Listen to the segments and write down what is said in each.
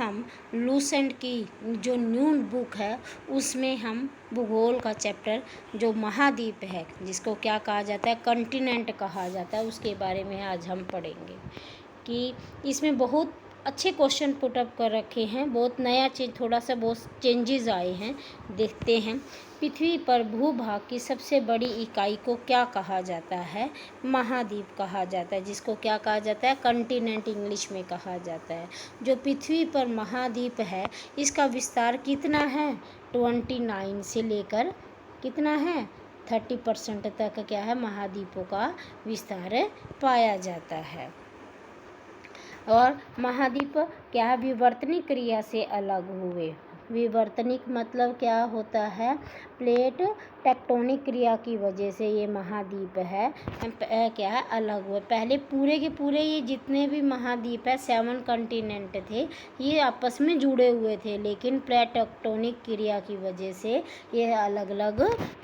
हम लूसेंट की जो न्यू बुक है उसमें हम भूगोल का चैप्टर जो महाद्वीप है जिसको क्या कहा जाता है, कॉन्टिनेंट कहा जाता है, उसके बारे में आज हम पढ़ेंगे। कि इसमें बहुत अच्छे क्वेश्चन पुट अप कर रखे हैं, बहुत नया चीज़, थोड़ा सा बहुत चेंजेस आए हैं। देखते हैं। पृथ्वी पर भूभाग की सबसे बड़ी इकाई को क्या कहा जाता है? महाद्वीप कहा जाता है, जिसको क्या कहा जाता है, कॉन्टिनेंट इंग्लिश में कहा जाता है। जो पृथ्वी पर महाद्वीप है इसका विस्तार कितना है? 29 से लेकर कितना है, 30% तक क्या है, महाद्वीपों का विस्तार पाया जाता है। और महाद्वीप क्या है, विवर्तनिक क्रिया से अलग हुए। विवर्तनिक मतलब क्या होता है, प्लेट टेक्टोनिक क्रिया की वजह से ये महाद्वीप है क्या है, अलग हुए। पहले पूरे के पूरे ये जितने भी महाद्वीप है 7 कॉन्टिनेंट थे, ये आपस में जुड़े हुए थे, लेकिन प्लेट टेक्टोनिक क्रिया की वजह से ये अलग अलग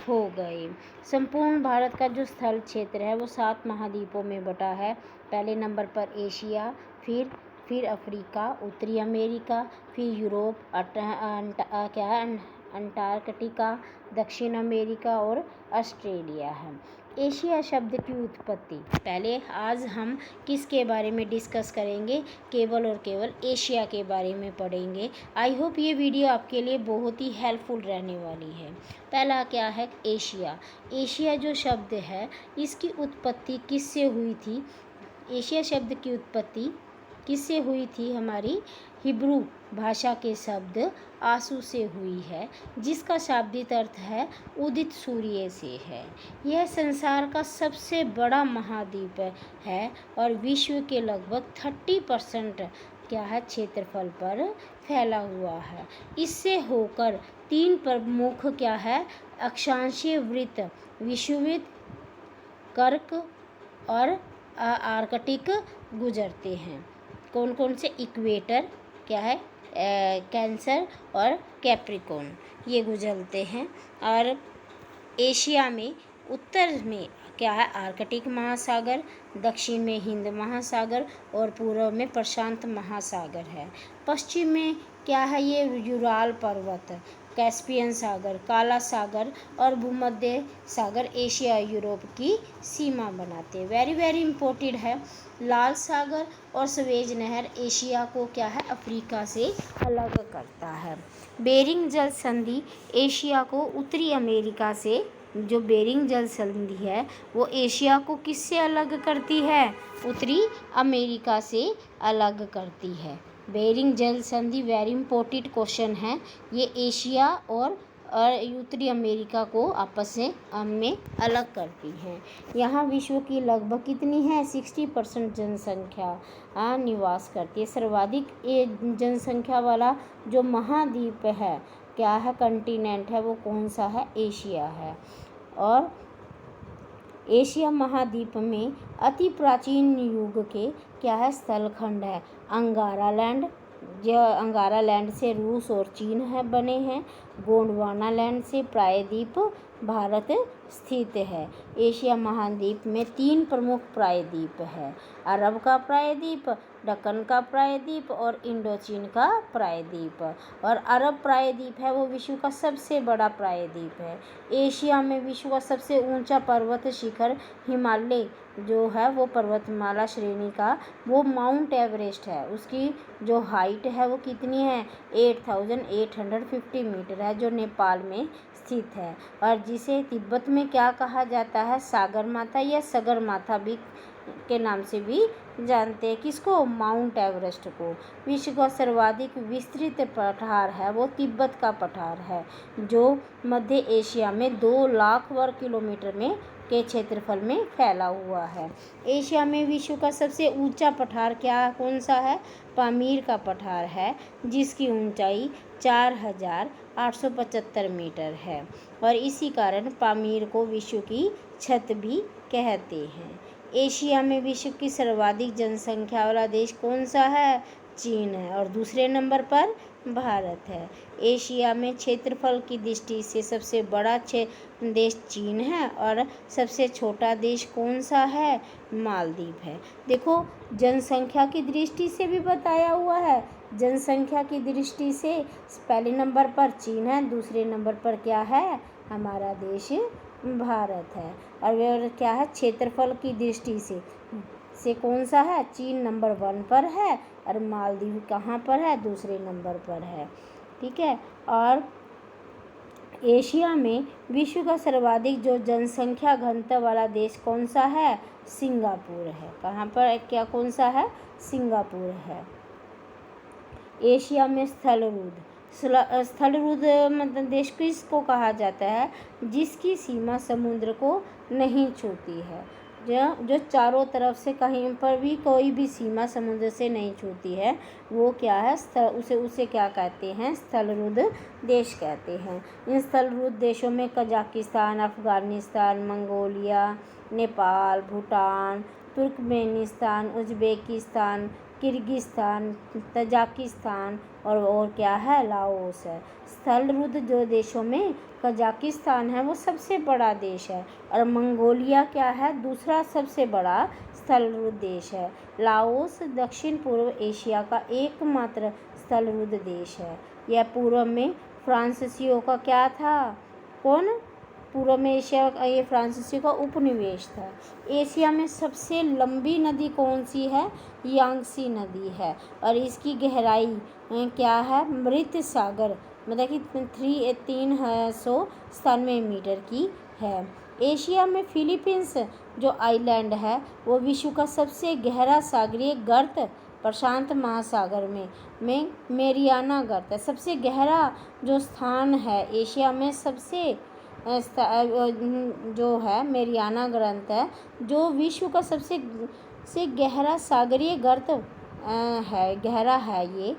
हो गए। संपूर्ण भारत का जो स्थल क्षेत्र है वो 7 महाद्वीपों में बटा है। पहले नंबर पर एशिया, फिर अफ्रीका, उत्तरी अमेरिका, फिर यूरोप, क्या है, अंटार्कटिका, दक्षिण अमेरिका और ऑस्ट्रेलिया है। एशिया शब्द की उत्पत्ति, पहले आज हम किसके बारे में डिस्कस करेंगे, केवल और केवल एशिया के बारे में पढ़ेंगे। आई होप ये वीडियो आपके लिए बहुत ही हेल्पफुल रहने वाली है। पहला क्या है, एशिया। एशिया जो शब्द है इसकी उत्पत्ति किससे हुई थी? एशिया शब्द की उत्पत्ति किससे हुई थी? हमारी हिब्रू भाषा के शब्द आंसू से हुई है, जिसका शाब्दिक अर्थ है उदित सूर्य से है। यह संसार का सबसे बड़ा महाद्वीप है और विश्व के लगभग 30% क्या है, क्षेत्रफल पर फैला हुआ है। इससे होकर 3 प्रमुख क्या है, अक्षांशीय वृत्त, विषुवृत्त, कर्क और आर्कटिक गुजरते हैं। कौन कौन से? इक्वेटर क्या है, कैंसर और कैप्रिकॉर्न, ये गुजरते हैं। और एशिया में उत्तर में क्या है, आर्कटिक महासागर, दक्षिण में हिंद महासागर और पूर्व में प्रशांत महासागर है। पश्चिम में क्या है, ये यूराल पर्वत, कैस्पियन सागर, काला सागर और भूमध्य सागर एशिया यूरोप की सीमा बनाते हैं। वेरी वेरी इंपॉर्टेंट है। लाल सागर और स्वेज नहर एशिया को क्या है, अफ्रीका से अलग करता है। बेरिंग जल संधि एशिया को उत्तरी अमेरिका से, जो बेरिंग जल संधि है वो एशिया को किससे अलग करती है? उत्तरी अमेरिका से अलग करती है। बेरिंग जल संधि वेरी इंपॉर्टेंट क्वेश्चन है। ये एशिया और उत्तरी अमेरिका को आपस में अलग करती हैं। यहाँ विश्व की लगभग कितनी है, 60% जनसंख्या निवास करती है। सर्वाधिक जनसंख्या वाला जो महाद्वीप है क्या है, कॉन्टिनेंट है, वो कौन सा है? एशिया है। और एशिया महाद्वीप में अति प्राचीन युग के क्या है, स्थलखंड है। अंगारा लैंड, जो अंगारा लैंड से रूस और चीन है बने हैं। गोंडवाना लैंड से प्रायद्वीप भारत स्थित है। एशिया महाद्वीप में 3 प्रमुख प्रायद्वीप है, अरब का प्रायद्वीप, दक्कन का प्रायद्वीप और इंडोचीन का प्रायद्वीप। और अरब प्रायद्वीप है वो विश्व का सबसे बड़ा प्रायद्वीप है। एशिया में विश्व का सबसे ऊंचा पर्वत शिखर हिमालय जो है वो पर्वतमाला श्रेणी का वो माउंट एवरेस्ट है। उसकी जो हाइट है वो कितनी है, 8850 मीटर है, जो नेपाल में स्थित है। और जिसे तिब्बत में क्या कहा जाता है, सागर माथा या सगर माथा भी के नाम से भी जानते हैं। किसको? माउंट एवरेस्ट को। विश्व का सर्वाधिक विस्तृत पठार है वो तिब्बत का पठार है, जो मध्य एशिया में 2 लाख वर्ग किलोमीटर में के क्षेत्रफल में फैला हुआ है। एशिया में विश्व का सबसे ऊंचा पठार क्या कौन सा है? पामीर का पठार है, जिसकी ऊंचाई 4875 मीटर है। और इसी कारण पामीर को विश्व की छत भी कहते हैं। एशिया में विश्व की सर्वाधिक जनसंख्या वाला देश कौन सा है? चीन है। और दूसरे नंबर पर भारत है। एशिया में क्षेत्रफल की दृष्टि से सबसे बड़ा देश चीन है और सबसे छोटा देश कौन सा है? मालदीव है। देखो जनसंख्या की दृष्टि से भी बताया हुआ है, जनसंख्या की दृष्टि से पहले नंबर पर चीन है, दूसरे नंबर पर क्या है, हमारा देश भारत है। और क्या है, क्षेत्रफल की दृष्टि से कौन सा है, चीन नंबर 1 पर है और मालदीव कहाँ पर है, दूसरे नंबर पर है। ठीक है। और एशिया में विश्व का सर्वाधिक जो जनसंख्या घनत्व वाला देश कौन सा है, सिंगापुर है। कहाँ पर, क्या कौन सा है, सिंगापुर है। एशिया में स्थलरुद्ध मतलब देश किसको कहा जाता है, जिसकी सीमा समुद्र को नहीं छूती है, जो चारों तरफ से कहीं पर भी कोई भी सीमा समुद्र से नहीं छूती है, वो क्या है, उसे क्या कहते हैं, स्थलरुद्ध देश कहते हैं। इन स्थलरुद्ध देशों में Kazakhstan, Afghanistan, Mongolia, Nepal, Bhutan, Turkmenistan, Uzbekistan, Kyrgyzstan, Tajikistan और क्या है, लाओस है। स्थलरुद्ध जो देशों में कजाकिस्तान है वो सबसे बड़ा देश है और मंगोलिया क्या है, दूसरा सबसे बड़ा स्थलरुद्ध देश है। लाओस दक्षिण पूर्व एशिया का एकमात्र स्थलरुद्ध देश है। यह पूर्व में फ्रांसीसियों का क्या था, कौन, पूर्व में एशिया का ये फ्रांसीसियों का उपनिवेश था। एशिया में सबसे लंबी नदी कौन सी है, यांगसी नदी है और इसकी गहराई क्या है, मृत सागर मतलब कि 397 मीटर की है। एशिया में फिलीपींस जो आइलैंड है वो विश्व का सबसे गहरा सागरीय गर्त प्रशांत महासागर में मेरियाना गर्त है। सबसे गहरा जो स्थान है एशिया में सबसे जो है मेरियाना गर्त है, जो विश्व का सबसे गहरा सागरीय गर्त है, गहरा है ये।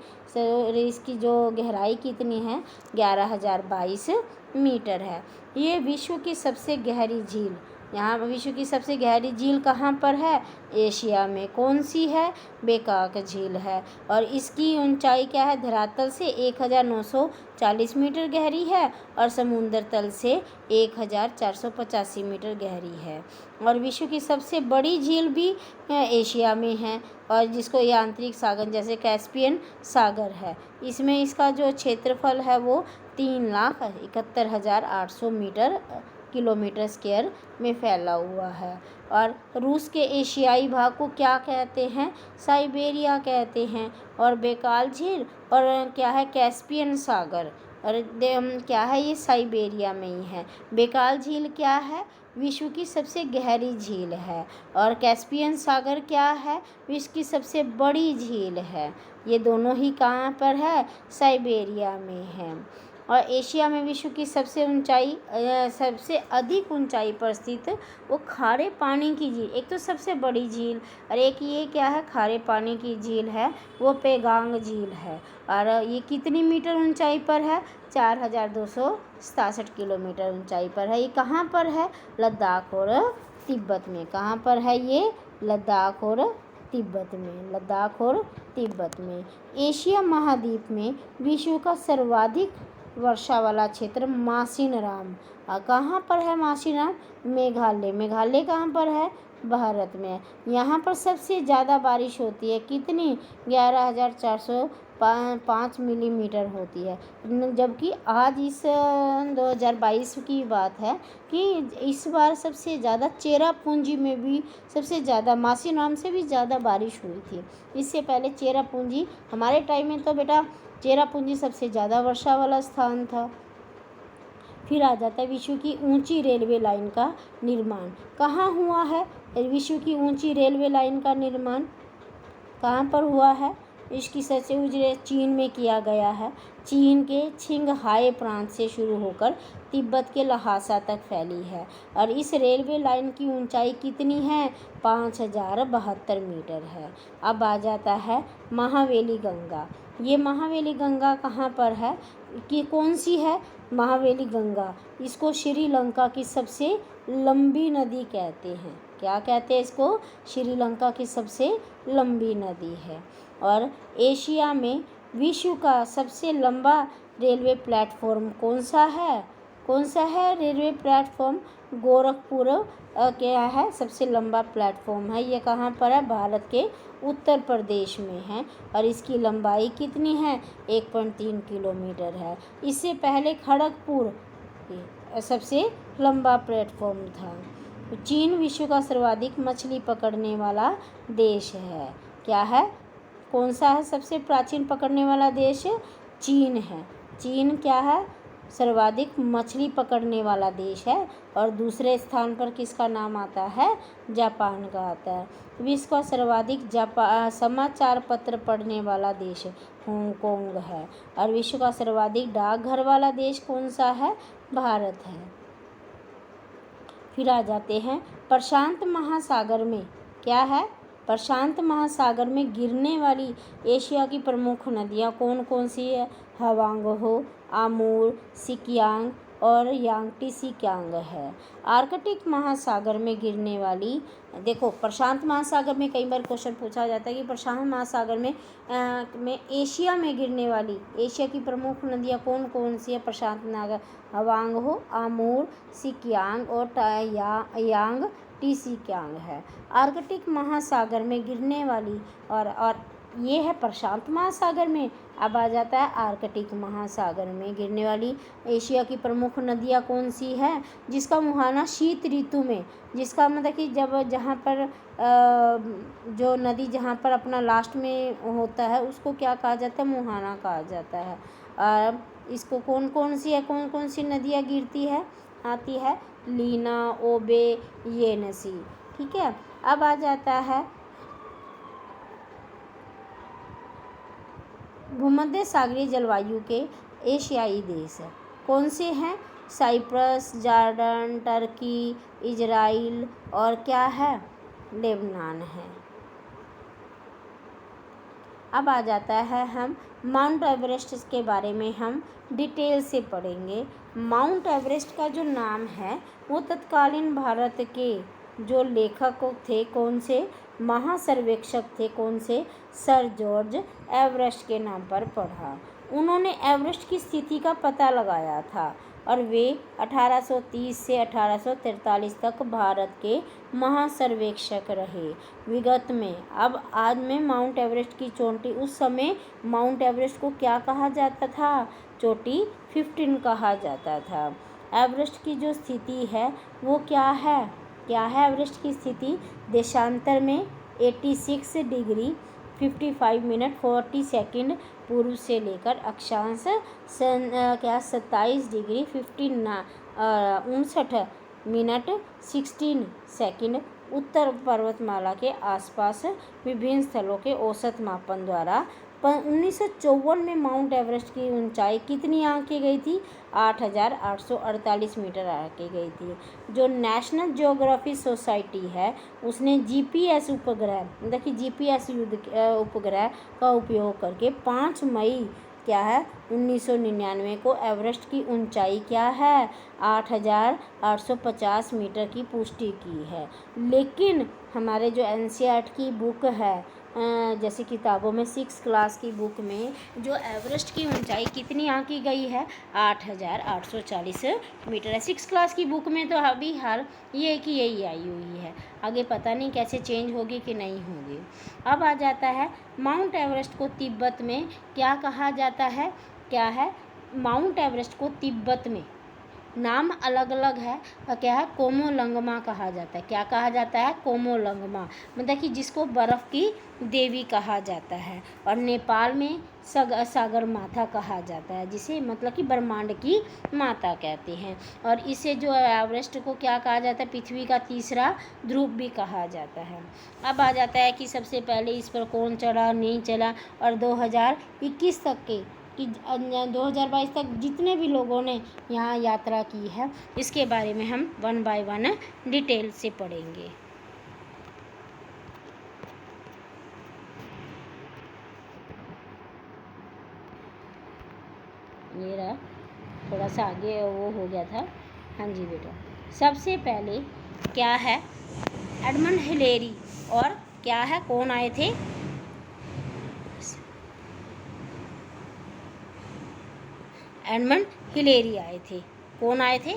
इसकी जो गहराई कितनी है, 11,022 मीटर है। ये विश्व की सबसे गहरी झील, यहाँ विश्व की सबसे गहरी झील कहाँ पर है, एशिया में। कौन सी है, बेकाक झील है और इसकी ऊंचाई क्या है, धरातल से 1940 मीटर गहरी है और समुद्र तल से 1485 मीटर गहरी है। और विश्व की सबसे बड़ी झील भी एशिया में है और जिसको ये आंतरिक सागर जैसे कैस्पियन सागर है। इसमें इसका जो क्षेत्रफल है वो 3,71,800 किलोमीटर स्क्वायर में फैला हुआ है। और रूस के एशियाई भाग को क्या कहते हैं, साइबेरिया कहते हैं। और बेकाल झील और क्या है, कैस्पियन सागर और क्या है, ये साइबेरिया में ही है। बेकाल झील क्या है, विश्व की सबसे गहरी झील है और कैस्पियन सागर क्या है, विश्व की सबसे बड़ी झील है। ये दोनों ही कहाँ पर है, साइबेरिया में है। और एशिया में विश्व की सबसे अधिक ऊंचाई पर स्थित वो खारे पानी की झील, एक तो सबसे बड़ी झील और एक ये क्या है, खारे पानी की झील है, वो पेगांग झील है। और ये कितनी मीटर ऊंचाई पर है, 4,267 किलोमीटर ऊंचाई पर है। ये कहाँ पर है, लद्दाख और तिब्बत में। कहाँ पर है ये, लद्दाख और तिब्बत में, लद्दाख और तिब्बत में। एशिया महाद्वीप में विश्व का सर्वाधिक वर्षा वाला क्षेत्र मासिनराम, कहाँ पर है मासिनराम, मेघालय। मेघालय कहाँ पर है, भारत में। यहाँ पर सबसे ज़्यादा बारिश होती है, कितनी, 11,405 मिलीमीटर होती है। जबकि आज इस 2022 की बात है कि इस बार सबसे ज़्यादा चेरापूंजी में भी सबसे ज़्यादा मासिनराम से भी ज़्यादा बारिश हुई थी। इससे पहले चेरापूंजी, हमारे टाइम में तो बेटा चेरापूंजी सबसे ज़्यादा वर्षा वाला स्थान था। फिर आ जाता है विश्व की ऊंची रेलवे लाइन का निर्माण कहाँ हुआ है। विश्व की ऊंची रेलवे लाइन का निर्माण कहाँ पर हुआ है, इसकी सचिव चीन में किया गया है। चीन के छिंगहाई प्रांत से शुरू होकर तिब्बत के लहासा तक फैली है और इस रेलवे लाइन की ऊंचाई कितनी है, 5,072 मीटर है। अब आ जाता है महावेली गंगा। ये महावेली गंगा कहाँ पर है, कि कौन सी है, महावेली गंगा। इसको श्रीलंका की सबसे लंबी नदी कहते हैं। क्या कहते हैं इसको, श्रीलंका की सबसे लंबी नदी है। और एशिया में विश्व का सबसे लंबा रेलवे प्लेटफॉर्म कौन सा है, कौन सा है रेलवे प्लेटफॉर्म, गोरखपुर क्या है, सबसे लंबा प्लेटफॉर्म है। ये कहाँ पर है, भारत के उत्तर प्रदेश में है और इसकी लंबाई कितनी है? 1.3 किलोमीटर है। इससे पहले खड़गपुर सबसे लंबा प्लेटफॉर्म था। चीन विश्व का सर्वाधिक मछली पकड़ने वाला देश है। क्या है? कौन सा है सबसे प्राचीन पकड़ने वाला देश? चीन है। चीन क्या है? सर्वाधिक मछली पकड़ने वाला देश है। और दूसरे स्थान पर किसका नाम आता है? जापान का आता है। विश्व का सर्वाधिक समाचार पत्र पढ़ने वाला देश हांगकांग है। और विश्व का सर्वाधिक डाकघर वाला देश कौन सा है? भारत है। फिर आ जाते हैं प्रशांत महासागर में। क्या है? प्रशांत महासागर में गिरने वाली एशिया की प्रमुख नदियाँ कौन कौन सी है? हवांगहो, आमूर, सिकियांग और यांगटीसिकियांग है। आर्कटिक महासागर में गिरने वाली, देखो प्रशांत महासागर में कई बार क्वेश्चन पूछा जाता है कि प्रशांत महासागर में एशिया में गिरने वाली एशिया की प्रमुख नदियाँ कौन कौन सी है? प्रशांत महासागर हवांगहो, आमूर, सिकियांग और यांगटीसिकियांग है। आर्कटिक महासागर में गिरने वाली और ये है प्रशांत महासागर में। अब आ जाता है आर्कटिक महासागर में गिरने वाली एशिया की प्रमुख नदियाँ कौन सी है? जिसका मुहाना शीत ऋतु में, जिसका मतलब कि जब जहाँ पर जो नदी जहाँ पर अपना लास्ट में होता है उसको क्या कहा जाता है? मुहाना कहा जाता है। इसको कौन कौन सी नदियाँ गिरती है आती है? लीना, ओबे, येनसी। ठीक है। अब आ जाता है भूमध्य सागरीय जलवायु के एशियाई देश है। कौन से हैं? साइप्रस, जॉर्डन, टर्की, इजराइल और क्या है? लेबनान है। अब आ जाता है हम माउंट एवरेस्ट के बारे में हम डिटेल से पढ़ेंगे। माउंट एवरेस्ट का जो नाम है वो तत्कालीन भारत के जो लेखक थे कौन से? महासर्वेक्षक थे कौन से? सर जॉर्ज एवरेस्ट के नाम पर पढ़ा। उन्होंने एवरेस्ट की स्थिति का पता लगाया था और वे 1830 से 1843 तक भारत के महासर्वेक्षक रहे। विगत में अब आज में माउंट एवरेस्ट की चोटी, उस समय माउंट एवरेस्ट को क्या कहा जाता था? चोटी 15 कहा जाता था। एवरेस्ट की जो स्थिति है वो क्या है? क्या है एवरेस्ट की स्थिति? देशांतर में 86 डिग्री 55 मिनट 40 सेकंड पूर्व से लेकर अक्षांश 27 डिग्री 59 मिनट 16 सेकंड उत्तर पर्वतमाला के आसपास विभिन्न स्थलों के औसत मापन द्वारा 1954 में माउंट एवरेस्ट की ऊंचाई कितनी आंकी गई थी? 8,848 मीटर आंकी गई थी। जो नेशनल ज्योग्राफी सोसाइटी है उसने जीपीएस उपग्रह, देखिए जीपीएस उपग्रह का उपयोग करके 5 मई क्या है 1999 को एवरेस्ट की ऊंचाई क्या है? 8,850 मीटर की पुष्टि की है। लेकिन हमारे जो एनसीईआरटी की बुक है, जैसे किताबों में 6 क्लास की बुक में जो एवरेस्ट की ऊंचाई कितनी आंकी गई है? 8,840 मीटर है। 6 क्लास की बुक में तो अभी हाल ये कि यही आई हुई है, आगे पता नहीं कैसे चेंज होगी कि नहीं होगी। अब आ जाता है माउंट एवरेस्ट को तिब्बत में क्या कहा जाता है? क्या है? माउंट एवरेस्ट को तिब्बत में नाम अलग अलग है और क्या है? कोमोलंगमा कहा जाता है। क्या कहा जाता है? कोमोलंगमा, मतलब कि जिसको बर्फ़ की देवी कहा जाता है। और नेपाल में सागर माता कहा जाता है, जिसे मतलब कि ब्रह्मांड की माता कहते हैं। और इसे जो एवरेस्ट को क्या कहा जाता है? पृथ्वी का तीसरा ध्रुव भी कहा जाता है। अब आ जाता है कि सबसे पहले इस पर कौन चढ़ा, नहीं चढ़ा, और 2021 तक के कि 2022 तक जितने भी लोगों ने यहाँ यात्रा की है इसके बारे में हम 1 बाय 1 डिटेल से पढ़ेंगे। ये रहा, थोड़ा सा आगे वो हो गया था। हाँ जी बेटा, सबसे पहले क्या है? एडमंड हिलेरी और क्या है? कौन आए थे? एडमंड हिलेरी आए थे। कौन आए थे?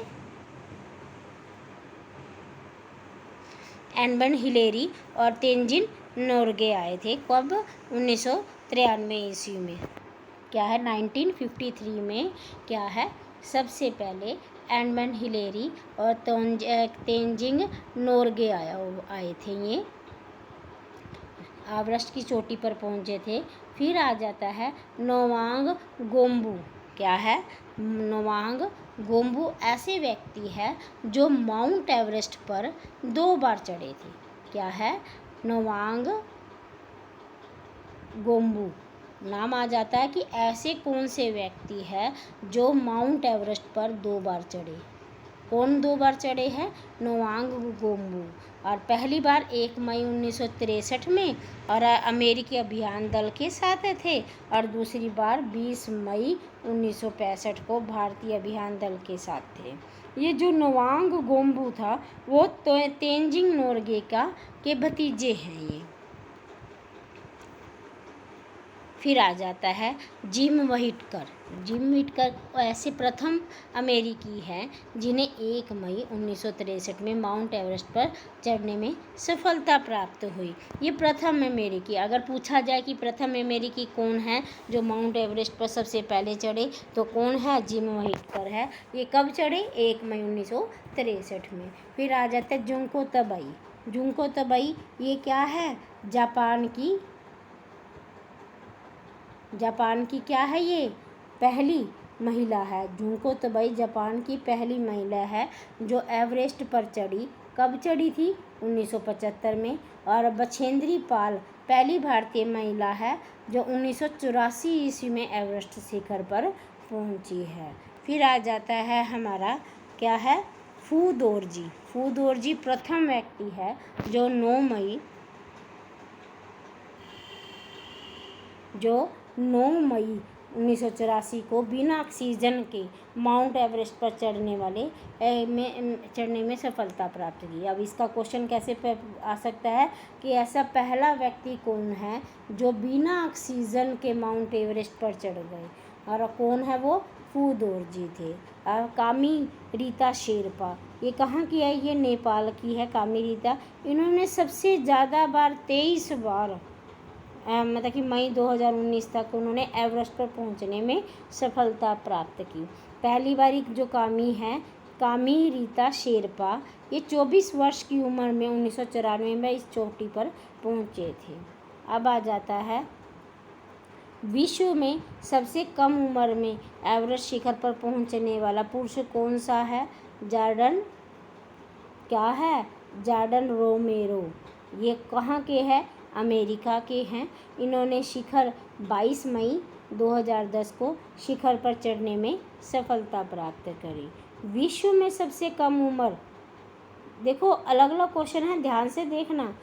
एडमंड हिलेरी और तेंजिन नोर्गे आए थे। कब? 1993 ईस्वी में। क्या है? 1953 में क्या है? सबसे पहले एडमंड हिलेरी और तेंजिंग नोर्गे आए थे। ये एवरेस्ट की चोटी पर पहुंचे थे। फिर आ जाता है नोवांग गोम्बू। क्या है? नोवांग गोम्बू ऐसे व्यक्ति है जो माउंट एवरेस्ट पर 2 बार चढ़े थे। क्या है? नोवांग गोम्बू नाम आ जाता है कि ऐसे कौन से व्यक्ति है जो माउंट एवरेस्ट पर 2 बार चढ़े। कौन 2 बार चढ़े हैं? नोवांग गोम्बू। और पहली बार 1 मई 1963 में और अमेरिकी अभियान दल के साथ थे, और दूसरी बार 20 मई 1965 को भारतीय अभियान दल के साथ थे। ये जो नोवांग गोम्बू था वो तेंजिंग नोर्गे के भतीजे हैं ये। फिर आ जाता है जिम व्हिटेकर। जिम व्हिटेकर ऐसे प्रथम अमेरिकी हैं जिन्हें 1 मई 1963 में माउंट एवरेस्ट पर चढ़ने में सफलता प्राप्त हुई। ये प्रथम अमेरिकी, अगर पूछा जाए कि प्रथम अमेरिकी कौन है जो माउंट एवरेस्ट पर सबसे पहले चढ़े, तो कौन है? जिम व्हिटेकर है। ये कब चढ़े? 1 मई 1963 में। फिर आ जाता है जुंको तबई। जुंको तबई ये क्या है? जापान की क्या है? ये पहली महिला है। जुंको तबई जापान की पहली महिला है जो एवरेस्ट पर चढ़ी। कब चढ़ी थी? 1975 में। और बछेंद्री पाल पहली भारतीय महिला है जो 1984 ईस्वी में एवरेस्ट शिखर पर पहुंची है। फिर आ जाता है हमारा क्या है? फू दोरजी। फू दोरजी प्रथम व्यक्ति है जो 9 मई 1984 को बिना ऑक्सीजन के माउंट एवरेस्ट पर चढ़ने में सफलता प्राप्त की। अब इसका क्वेश्चन कैसे आ सकता है कि ऐसा पहला व्यक्ति कौन है जो बिना ऑक्सीजन के माउंट एवरेस्ट पर चढ़ गए, और कौन है वो? फू दोरजी थे। कामी रीता शेरपा ये कहाँ की है? ये नेपाल की है कामी रीता। इन्होंने सबसे ज़्यादा बार 23 बार मतलब कि मई 2019 तक उन्होंने एवरेस्ट पर पहुंचने में सफलता प्राप्त की। पहली बार जो कामी रीता शेरपा, ये 24 वर्ष की उम्र में 1994 में इस चोटी पर पहुंचे थे। अब आ जाता है विश्व में सबसे कम उम्र में एवरेस्ट शिखर पर पहुंचने वाला पुरुष कौन सा है? जॉर्डन रोमेरो। ये कहाँ के हैं? अमेरिका के हैं। इन्होंने शिखर 22 मई 2010 को शिखर पर चढ़ने में सफलता प्राप्त करी। विश्व में सबसे कम उम्र, देखो अलग अलग क्वेश्चन है, ध्यान से देखना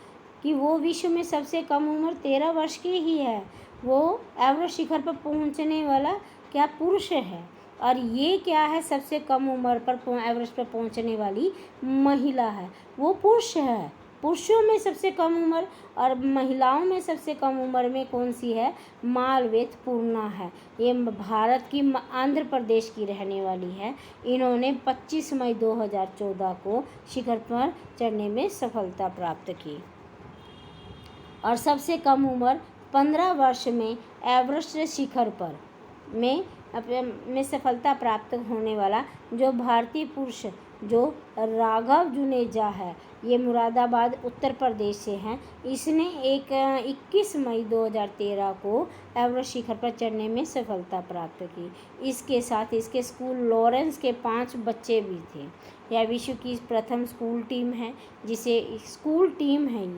कि वो विश्व में सबसे कम उम्र 13 वर्ष की ही है। वो एवरेस्ट शिखर पर पहुंचने वाला क्या पुरुष है, और ये क्या है? सबसे कम उम्र पर एवरेस्ट पर पहुंचने वाली महिला है। वो पुरुष है। पुरुषों में सबसे कम उम्र और महिलाओं में सबसे कम उम्र में कौन सी है? मालवेत पूर्णा है। ये भारत की आंध्र प्रदेश की रहने वाली है। इन्होंने 25 मई 2014 को शिखर पर चढ़ने में सफलता प्राप्त की। और सबसे कम उम्र 15 वर्ष में एवरेस्ट शिखर पर में सफलता प्राप्त होने वाला जो भारतीय पुरुष जो राघव जुनेजा है, ये मुरादाबाद उत्तर प्रदेश से हैं। इसने 21 मई 2013 को एवरेस्ट शिखर पर चढ़ने में सफलता प्राप्त की। इसके साथ इसके स्कूल लॉरेंस के 5 बच्चे भी थे। यह विश्व की प्रथम स्कूल टीम है,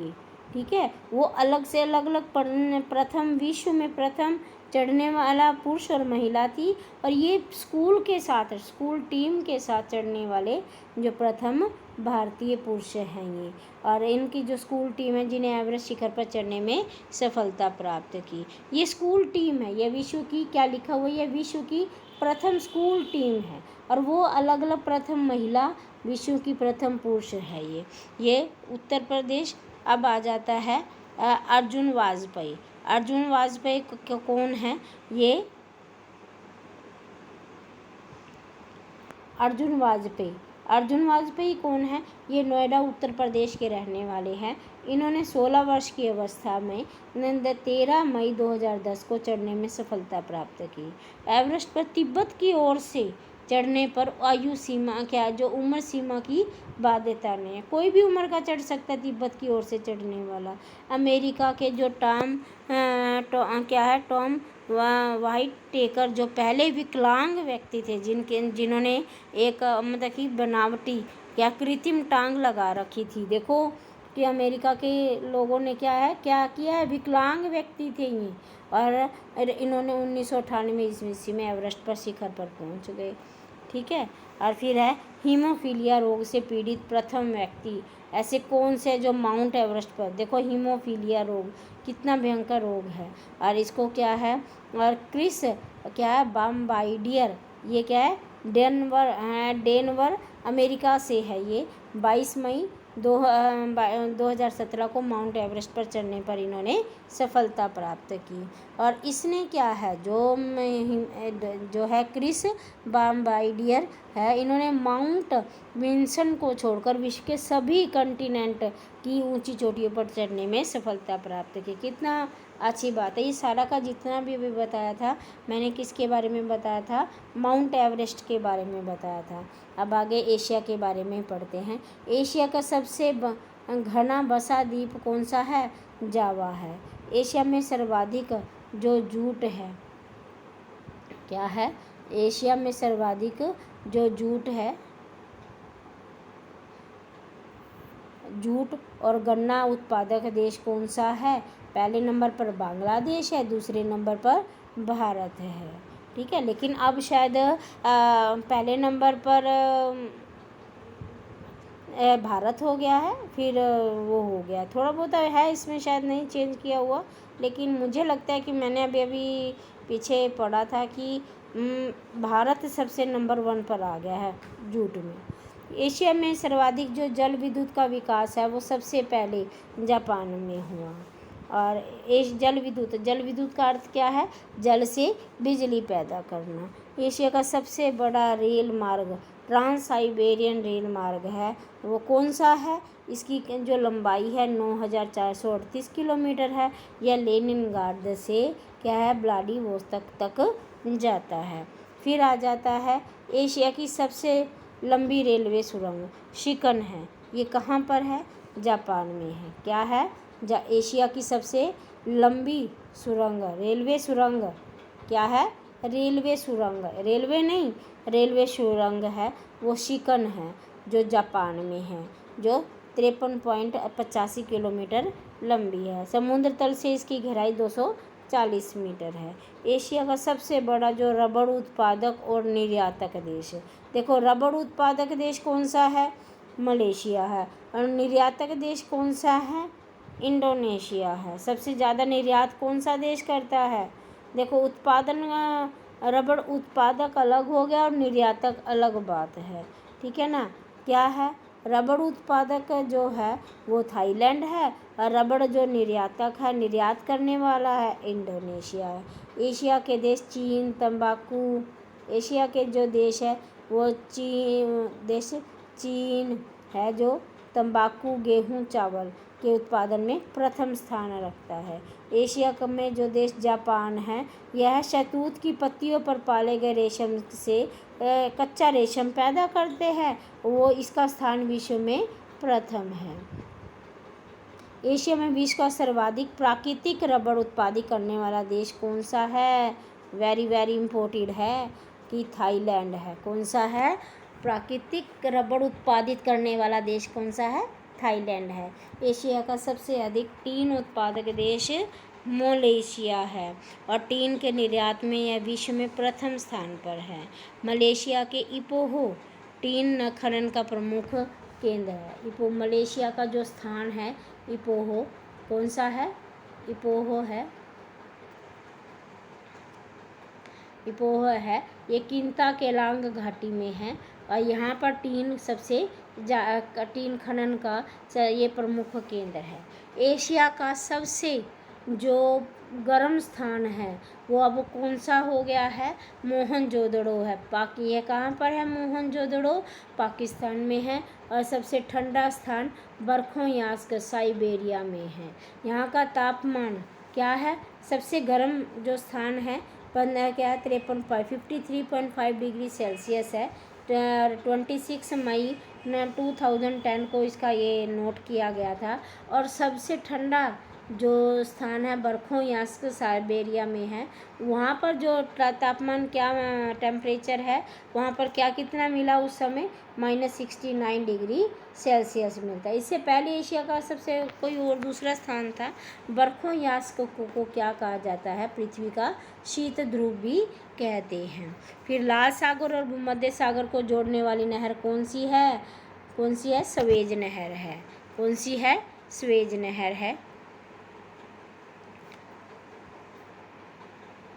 ये ठीक है। वो अलग से अलग प्रथम विश्व में प्रथम चढ़ने वाला पुरुष और महिला थी, और ये स्कूल टीम के साथ चढ़ने वाले जो प्रथम भारतीय पुरुष हैं ये। और इनकी जो स्कूल टीम है जिन्हें एवरेस्ट शिखर पर चढ़ने में सफलता प्राप्त की, ये स्कूल टीम है। ये विश्व की क्या लिखा हुआ है? ये विश्व की प्रथम स्कूल टीम है, और वो अलग अलग प्रथम महिला, विश्व की प्रथम पुरुष है ये उत्तर प्रदेश। अब आ जाता है अर्जुन वाजपेयी। अर्जुन वाजपेयी कौन है? अर्जुन अर्जुन वाजपेयी कौन है? ये नोएडा उत्तर प्रदेश के रहने वाले हैं। इन्होंने 16 वर्ष की अवस्था में 13 मई 2010 को चढ़ने में सफलता प्राप्त की। एवरेस्ट पर तिब्बत की ओर से चढ़ने पर आयु सीमा क्या, जो उम्र सीमा की बाध्यता नहीं है, कोई भी उम्र का चढ़ सकता है तिब्बत की ओर से चढ़ने वाला। अमेरिका के जो टॉम व्हाइट टेकर, जो पहले विकलांग व्यक्ति थे, जिन्होंने एक मतलब कि बनावटी या कृत्रिम टांग लगा रखी थी। देखो कि अमेरिका के लोगों ने क्या किया है, विकलांग व्यक्ति थे ये, और इन्होंने 1998 ईस्वी में एवरेस्ट पर शिखर पर पहुंच गए। ठीक है। और फिर है हीमोफीलिया रोग से पीड़ित प्रथम व्यक्ति। ऐसे कौन से जो माउंट एवरेस्ट पर, देखो हीमोफीलिया रोग कितना भयंकर रोग है, और इसको क्या है, और क्रिस क्या है, बाम्बाइडियर, ये क्या है, डेनवर अमेरिका से है। ये 22 मई 2017 को माउंट एवरेस्ट पर चढ़ने पर इन्होंने सफलता प्राप्त की। और इसने क्या है, जो है क्रिस बाम्बाइडियर है, इन्होंने माउंट विंसन को छोड़कर विश्व के सभी कॉन्टिनेंट की ऊंची चोटियों पर चढ़ने में सफलता प्राप्त की। कितना अच्छी बात है। ये सारा का जितना भी अभी बताया था, मैंने किसके बारे में बताया था, माउंट एवरेस्ट के बारे में बताया था। अब आगे एशिया के बारे में पढ़ते हैं। एशिया का सबसे घना बसा द्वीप कौन सा है? जावा है। एशिया में सर्वाधिक जो जूट है, क्या है, एशिया में सर्वाधिक जो जूट है, जूट और गन्ना उत्पादक देश कौन सा है? पहले नंबर पर बांग्लादेश है, दूसरे नंबर पर भारत है। ठीक है। लेकिन अब शायद पहले नंबर पर भारत हो गया है, फिर वो हो गया, थोड़ा बहुत है इसमें, शायद नहीं चेंज किया हुआ, लेकिन मुझे लगता है कि मैंने अभी पीछे पढ़ा था कि भारत सबसे नंबर 1 पर आ गया है जूट में। एशिया में सर्वाधिक जो जल विद्युत का विकास है वो सबसे पहले जापान में हुआ। और जल विद्युत का अर्थ क्या है? जल से बिजली पैदा करना। एशिया का सबसे बड़ा रेल मार्ग ट्रांस साइबेरियन रेल मार्ग है, वो कौन सा है? इसकी जो लंबाई है 9438 किलोमीटर है। यह लेनिनग्राड से क्या है, व्लादिवोस्तोक तक जाता है। फिर आ जाता है एशिया की सबसे लंबी रेलवे सुरंग शिकन है। ये कहाँ पर है? जापान में है। क्या है? एशिया की सबसे लंबी सुरंग, रेलवे सुरंग क्या है? रेलवे सुरंग, रेलवे नहीं, रेलवे सुरंग है वो शिकन है, जो जापान में है, जो 53.85 किलोमीटर लंबी है। समुद्र तल से इसकी गहराई 240 मीटर है। एशिया का सबसे बड़ा जो रबड़ उत्पादक और निर्यातक देश, देखो रबड़ उत्पादक देश कौन सा है? मलेशिया है। और निर्यातक देश कौन सा है? इंडोनेशिया है। सबसे ज़्यादा निर्यात कौन सा देश करता है? देखो उत्पादन, रबड़ उत्पादक अलग हो गया और निर्यातक अलग बात है। ठीक है ना। क्या है? रबड़ उत्पादक जो है वो थाईलैंड है, और रबड़ जो निर्यातक है, निर्यात करने वाला है, इंडोनेशिया है। एशिया के देश चीन, तंबाकू, एशिया के जो देश है वो चीन है, जो तंबाकू, गेहूं, चावल के उत्पादन में प्रथम स्थान रखता है। एशिया में जो देश जापान है, यह शहतूत की पत्तियों पर पाले गए रेशम से कच्चा रेशम पैदा करते हैं, वो इसका स्थान विश्व में प्रथम है। एशिया में विश्व का सर्वाधिक प्राकृतिक रबड़ उत्पादित करने वाला देश कौन सा है? वेरी वेरी इम्पोर्टेंट है कि थाईलैंड है। कौन सा है? प्राकृतिक रबड़ उत्पादित करने वाला देश कौन सा है? थाईलैंड है। एशिया का सबसे अधिक टीन उत्पादक देश मलेशिया है, और टीन के निर्यात में यह विश्व में प्रथम स्थान पर है। मलेशिया के इपोह टीन खनन का प्रमुख केंद्र है। मलेशिया का जो स्थान है इपोह, कौन सा है? इपोह है, इपोह है, ये किंता केलांग घाटी में है, और यहाँ पर टीन टीन खनन का ये प्रमुख केंद्र है। एशिया का सबसे जो गर्म स्थान है वो अब कौन सा हो गया है, मोहनजोदड़ो है। ये कहाँ पर है, मोहनजोदड़ो पाकिस्तान में है। और सबसे ठंडा स्थान बरखोयास्क साइबेरिया में है। यहाँ का तापमान क्या है, सबसे गर्म जो स्थान है 53.5 डिग्री सेल्सियस है। 26 मई 2010 को इसका ये नोट किया गया था। और सबसे ठंडा जो स्थान है बरखोयास्क साइबेरिया में है, वहाँ पर जो तापमान क्या टेम्परेचर है, वहाँ पर क्या कितना मिला उस समय, -69 डिग्री सेल्सियस मिलता है। इससे पहले एशिया का सबसे कोई और दूसरा स्थान था। बरखोयास्क को क्या कहा जाता है, पृथ्वी का शीत ध्रुव भी कहते हैं। फिर लाल सागर और भूमध्य सागर को जोड़ने वाली नहर कौन सी है, स्वेज नहर है। कौन सी है, स्वेज नहर है,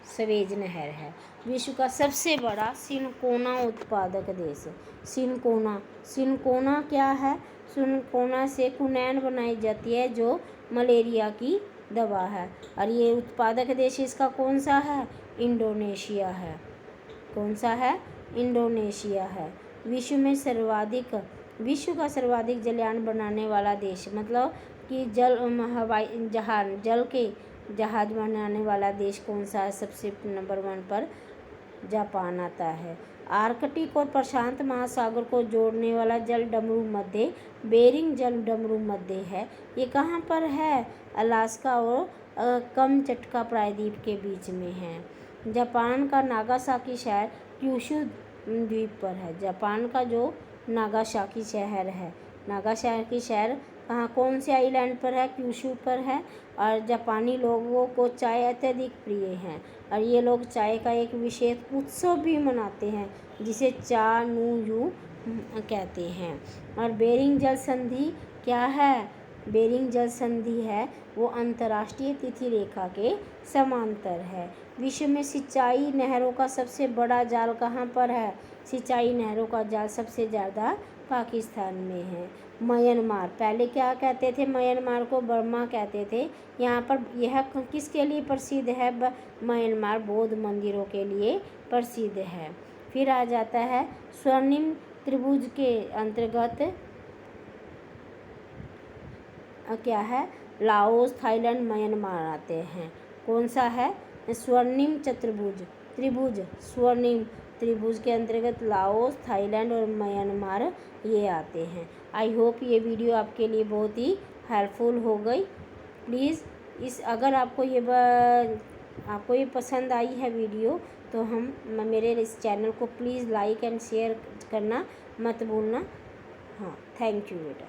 स्वेज नहर है। विश्व का सबसे बड़ा सिनकोना उत्पादक देश, सिनकोना क्या है, सिनकोना से क्विनैन बनाई जाती है जो मलेरिया की दवा है। और ये उत्पादक देश इसका कौन सा है, इंडोनेशिया है। कौन सा है, इंडोनेशिया है। विश्व का सर्वाधिक जलयान बनाने वाला देश, मतलब कि जल के जहाज बनाने वाला देश कौन सा है, सबसे नंबर 1 पर जापान आता है। आर्कटिक और प्रशांत महासागर को जोड़ने वाला जल डमरू मध्य बेरिंग जल डमरू मध्य है। ये कहाँ पर है, अलास्का और कमचटका प्रायद्वीप के बीच में है। जापान का नागासाकी शहर क्यूशू द्वीप पर है। जापान का जो नागासाकी शहर है, नागासाकी शहर कहाँ, कौन से आइलैंड पर है, क्यूशू पर है। और जापानी लोगों को चाय अत्यधिक प्रिय है। और ये लोग चाय का एक विशेष उत्सव भी मनाते हैं जिसे चा नू यू कहते हैं। और बेरिंग जल संधि क्या है, बेरिंग जल संधि है वो अंतर्राष्ट्रीय तिथि रेखा के समांतर है। विश्व में सिंचाई नहरों का सबसे बड़ा जाल कहाँ पर है, सिंचाई नहरों का जाल सबसे ज़्यादा पाकिस्तान में है। म्यांमार, पहले क्या कहते थे, म्यांमार को बर्मा कहते थे। यहाँ पर यह किसके लिए प्रसिद्ध है, म्यांमार बौद्ध मंदिरों के लिए प्रसिद्ध है। फिर आ जाता है स्वर्णिम त्रिभुज के अंतर्गत क्या है, लाओस, थाईलैंड, म्यांमार आते हैं। कौन सा है, स्वर्णिम त्रिभुज स्वर्णिम त्रिभुज के अंतर्गत लाओस, थाईलैंड और म्यांमार ये आते हैं। आई होप ये वीडियो आपके लिए बहुत ही हेल्पफुल हो गई। प्लीज़ अगर आपको ये पसंद आई है वीडियो, तो मेरे इस चैनल को प्लीज़ लाइक एंड शेयर करना मत भूलना। हाँ, थैंक यू बेटा।